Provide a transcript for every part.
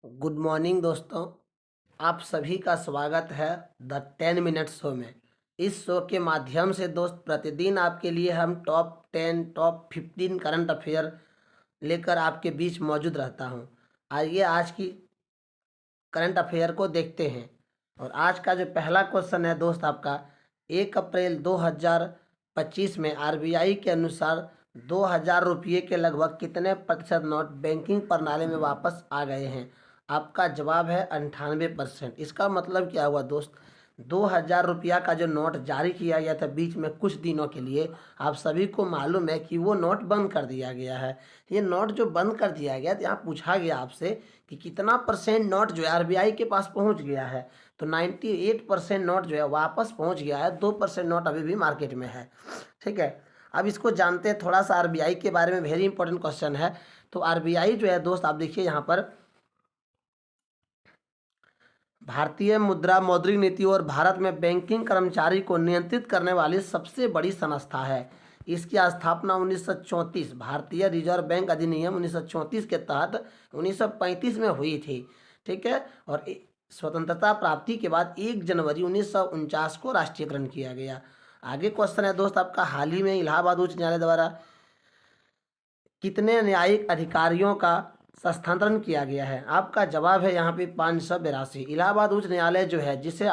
Good morning दोस्तों। आप सभी का स्वागत है द 10 मिनट शो में। इस शो के माध्यम से दोस्त प्रतिदिन आपके लिए हम टॉप 10 टॉप 15 करंट अफेयर लेकर आपके बीच मौजूद रहता हूं। आइए आज की करंट अफेयर को देखते हैं। और आज का जो पहला क्वेश्चन है दोस्त आपका, 1 अप्रैल 2025 में आरबीआई के अनुसार 2000 रुपये के लगभग कितने प्रतिशत नोट बैंकिंग प्रणाली में वापस आ गए हैं? आपका जवाब है 98%। इसका मतलब क्या हुआ दोस्त? 2000 रुपया का जो नोट जारी किया गया था बीच में कुछ दिनों के लिए, आप सभी को मालूम है कि वो नोट बंद कर दिया गया है। ये नोट जो बंद कर दिया गया तो यहाँ पूछा गया आपसे कि कितना परसेंट नोट जो है आरबीआई के पास पहुंच गया है। तो 98% नोट जो है वापस पहुंच गया है, 2% नोट अभी भी मार्केट में है। ठीक है, अब इसको जानते हैं थोड़ा सा आरबीआई के बारे में। वेरी इंपॉर्टेंट क्वेश्चन है। तो आरबीआई जो है दोस्त, आप देखिए यहाँ पर भारतीय मुद्रा मौद्रिक नीति और भारत में बैंकिंग कर्मचारी को नियंत्रित करने वाली सबसे बड़ी संस्था है। इसकी स्थापना 1934 भारतीय रिजर्व बैंक अधिनियम 1934 के तहत 1935 में हुई थी। ठीक है, और स्वतंत्रता प्राप्ति के बाद 1 जनवरी 1949 को राष्ट्रीयकरण किया गया। आगे क्वेश्चन है दोस्त आपका, हाल ही में इलाहाबाद उच्च न्यायालय द्वारा कितने न्यायिक अधिकारियों का स्थानांतरण किया गया है? आपका जवाब है यहाँ पे 582। इलाहाबाद उच्च न्यायालय जो है, जिसे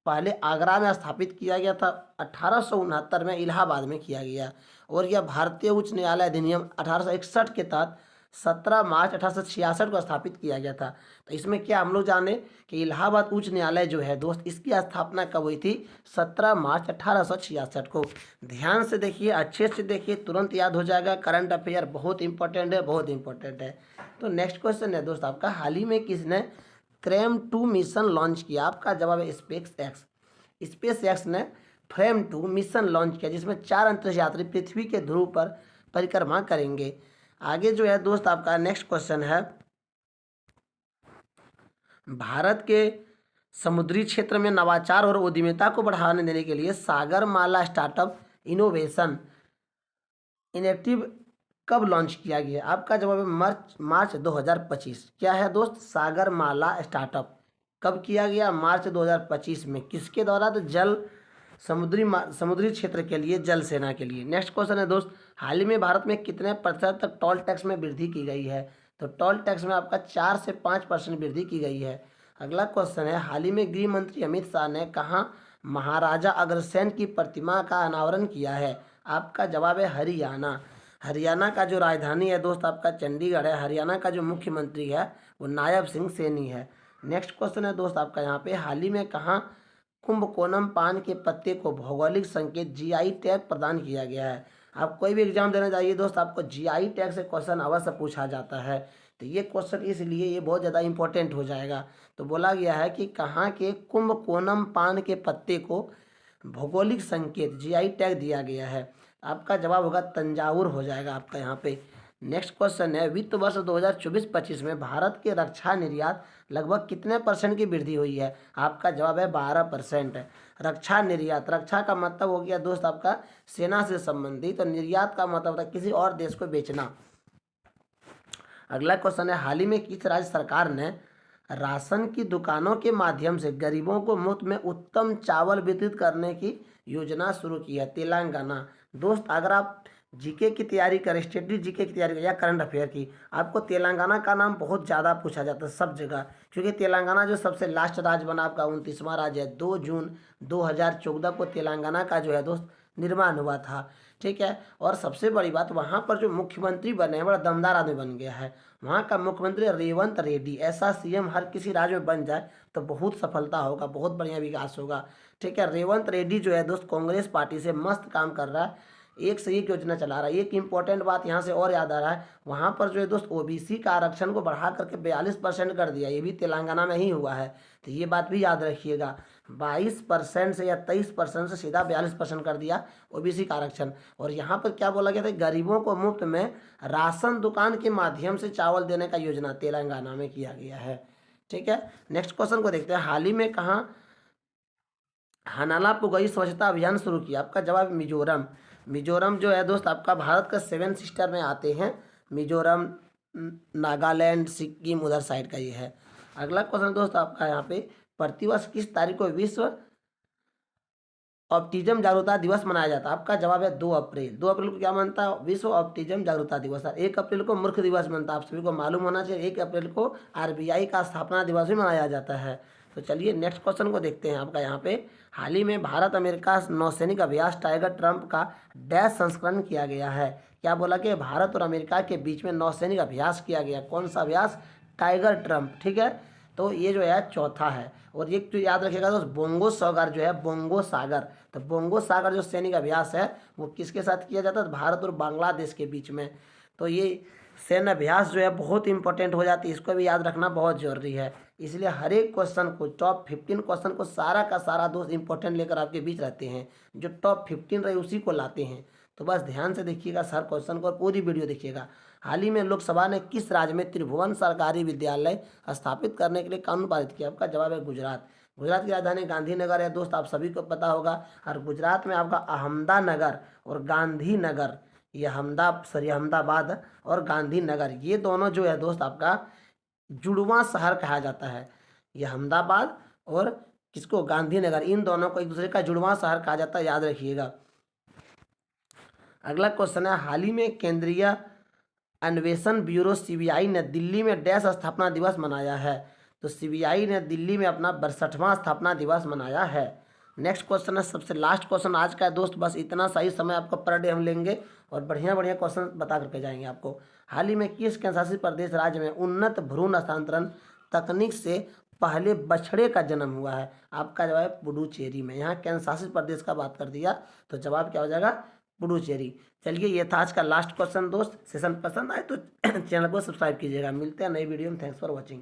पहले आगरा में स्थापित किया गया था, 1869 में इलाहाबाद में किया गया। और यह भारतीय उच्च न्यायालय अधिनियम 1861 के तहत 17 मार्च 1866 को स्थापित किया गया था। तो इसमें क्या हम लोग जाने कि इलाहाबाद उच्च न्यायालय जो है दोस्त, इसकी स्थापना कब हुई थी? 17 मार्च 1866 को। ध्यान से देखिए, अच्छे से देखिए, तुरंत याद हो जाएगा। करंट अफेयर बहुत इंपॉर्टेंट है, बहुत इंपॉर्टेंट है। तो नेक्स्ट क्वेश्चन है दोस्त आपका, हाल ही में किसने फ्रेम 2 मिशन लॉन्च किया? आपका जवाब है स्पेस एक्स। स्पेस एक्स ने फ्रेम 2 मिशन लॉन्च किया, जिसमें 4 अंतरिक्ष यात्री पृथ्वी के ध्रुव पर परिक्रमा करेंगे। आगे जो है दोस्त आपका नेक्स्ट क्वेश्चन है, भारत के समुद्री क्षेत्र में नवाचार और उद्यमिता को बढ़ावा देने के लिए सागरमाला स्टार्टअप इनोवेशन इनिशिएटिव कब लॉन्च किया गया? आपका जवाब है मार्च 2025। क्या है दोस्त? सागरमाला स्टार्टअप कब किया गया? मार्च 2025 में। किसके द्वारा? तो समुद्री क्षेत्र के लिए, जल सेना के लिए। नेक्स्ट क्वेश्चन है दोस्त, हाल ही में भारत में कितने प्रतिशत तक टोल टैक्स में वृद्धि की गई है? तो टोल टैक्स में आपका 4 से 5% वृद्धि की गई है। अगला क्वेश्चन है, हाल ही में गृह मंत्री अमित शाह ने कहाँ महाराजा अग्रसेन की प्रतिमा का अनावरण किया है? आपका जवाब है हरियाणा। हरियाणा का जो राजधानी है दोस्त आपका चंडीगढ़ है। हरियाणा का जो मुख्यमंत्री है वो नायब सिंह सैनी है। नेक्स्ट क्वेश्चन है दोस्त आपका यहाँ पे, हाल ही में कहाँ कुंभकोणम पान के पत्ते को भौगोलिक संकेत जीआई टैग प्रदान किया गया है? आप कोई भी एग्जाम देना चाहिए दोस्त, आपको जीआई टैग से क्वेश्चन अवश्य पूछा जाता है। तो ये क्वेश्चन इसलिए ये बहुत ज़्यादा इंपॉर्टेंट हो जाएगा। तो बोला गया है कि कहाँ के कुंभकोणम पान के पत्ते को भौगोलिक संकेत जीआई टैग दिया गया है? आपका जवाब होगा तंजावुर हो जाएगा आपका यहाँ पे। नेक्स्ट क्वेश्चन है, वित्त वर्ष 2024-25 में भारत के रक्षा निर्यात लगभग कितने परसेंट की वृद्धि हुई है? आपका जवाब है 12%। रक्षा निर्यात, रक्षा का मतलब हो गया दोस्त आपका सेना से संबंधित, और निर्यात का मतलब होता है किसी और देश को बेचना। अगला क्वेश्चन है, हाल ही में किस राज्य सरकार ने राशन की दुकानों के माध्यम से गरीबों को मुफ्त में उत्तम चावल वितरित करने की योजना शुरू की है? तेलंगाना। दोस्त अगर आप जीके की तैयारी करें, स्टेटिक जीके की तैयारी करें या करंट अफेयर की, आपको तेलंगाना का नाम बहुत ज़्यादा पूछा जाता है सब जगह, क्योंकि तेलंगाना जो सबसे लास्ट राज्य बना आपका 29वां राज्य है। 2 जून 2014 को तेलंगाना का जो है दोस्त निर्माण हुआ था। ठीक है, और सबसे बड़ी बात, वहाँ पर जो मुख्यमंत्री बने हैं बड़ा दमदार आदमी बन गया है। वहाँ का मुख्यमंत्री रेवंत रेड्डी। ऐसा सीएम हर किसी राज्य में बन जाए तो बहुत सफलता होगा, बहुत बढ़िया विकास होगा। ठीक है, रेवंत रेड्डी जो है दोस्त कांग्रेस पार्टी से मस्त काम कर रहा है, एक से एक योजना चला रहा है। एक इंपॉर्टेंट बात यहाँ से और याद आ रहा है, वहाँ पर जो है दोस्त ओबीसी का आरक्षण को बढ़ा करके 42% कर दिया। ये भी तेलंगाना में ही हुआ है, तो ये बात भी याद रखिएगा। 22% से या 23% से सीधा 42% कर दिया ओबीसी का आरक्षण। और यहाँ पर क्या बोला गया था, गरीबों को मुफ्त में राशन दुकान के माध्यम से चावल देने का योजना तेलंगाना में किया गया है। ठीक है, नेक्स्ट क्वेश्चन को देखते हैं, हाल ही में कहाँ हनाला पुगई स्वच्छता अभियान शुरू किया? आपका जवाब मिजोरम। मिजोरम जो है दोस्त आपका भारत का 7 सिस्टर में आते हैं, मिजोरम, नागालैंड, सिक्किम उधर साइड का ये है। अगला क्वेश्चन दोस्त आपका यहाँ पे, प्रतिवर्ष किस तारीख को विश्व ऑप्टिज्म जागरूकता दिवस मनाया जाता है? आपका जवाब है 2 अप्रैल। 2 अप्रैल को क्या मनता है? विश्व ऑप्टिज्म जागरूकता दिवस। 1 अप्रैल को मूर्ख दिवस मनता है, आप सभी को मालूम होना चाहिए। 1 अप्रैल को आरबीआई का स्थापना दिवस भी मनाया जाता है। तो चलिए नेक्स्ट क्वेश्चन को देखते हैं आपका यहाँ पे। हाल ही में भारत अमेरिका नौसैनिक अभ्यास टाइगर ट्रम्प का डैश संस्करण किया गया है। क्या बोला कि भारत और अमेरिका के बीच में नौसैनिक अभ्यास किया गया। कौन सा अभ्यास? टाइगर ट्रम्प, ठीक है। तो ये जो है चौथा है। और ये जो याद रखिएगा दोस्त, बोंगो सागर जो है, बोंगो सागर, तो बोंगो सागर जो सैनिक अभ्यास है वो किसके साथ किया जाता है? भारत और बांग्लादेश के बीच में। तो ये सैन्य अभ्यास जो है बहुत इंपॉर्टेंट हो जाती है, इसको भी याद रखना बहुत जरूरी है। इसलिए हर एक क्वेश्चन को, टॉप 15 क्वेश्चन को सारा का सारा दोस्त इंपॉर्टेंट लेकर आपके बीच रहते हैं। जो टॉप 15 रहे उसी को लाते हैं। तो बस ध्यान से देखिएगा हर क्वेश्चन को और पूरी वीडियो देखिएगा। हाल ही में लोकसभा ने किस राज्य में त्रिभुवन सरकारी विद्यालय स्थापित करने के लिए कानून पारित किया? आपका जवाब है गुजरात। गुजरात की राजधानी गांधीनगर है दोस्त, आप सभी को पता होगा। और गुजरात में आपका अहमदानगर और गांधीनगर, ये अहमदाबाद और गांधीनगर, ये दोनों जो है दोस्त आपका जुड़वां शहर कहा जाता है। ये अहमदाबाद और किसको? गांधीनगर, इन दोनों को एक दूसरे का जुड़वां शहर कहा जाता है, याद रखिएगा। अगला क्वेश्चन है, हाल ही में केंद्रीय अन्वेषण ब्यूरो सीबीआई ने दिल्ली में डैश स्थापना दिवस मनाया है। तो सीबीआई ने दिल्ली में अपना 62वां स्थापना दिवस मनाया है। नेक्स्ट क्वेश्चन है, सबसे लास्ट क्वेश्चन आज का है दोस्त। बस इतना सही समय आपको पर डे हम लेंगे और बढ़िया बढ़िया क्वेश्चन बता करके जाएंगे आपको। हाल ही में किस केंद्रशासित प्रदेश राज्य में उन्नत भ्रूण हस्तांतरण तकनीक से पहले बछड़े का जन्म हुआ है? आपका जवाब है पुडुचेरी में। यहाँ केंद्र शासित प्रदेश का बात कर दिया तो जवाब क्या हो जाएगा? पुडुचेरी। चलिए ये था आज का लास्ट क्वेश्चन दोस्त। सेशन पसंद आए तो चैनल को सब्सक्राइब कीजिएगा। मिलते हैं नई वीडियो में। Thanks for watching.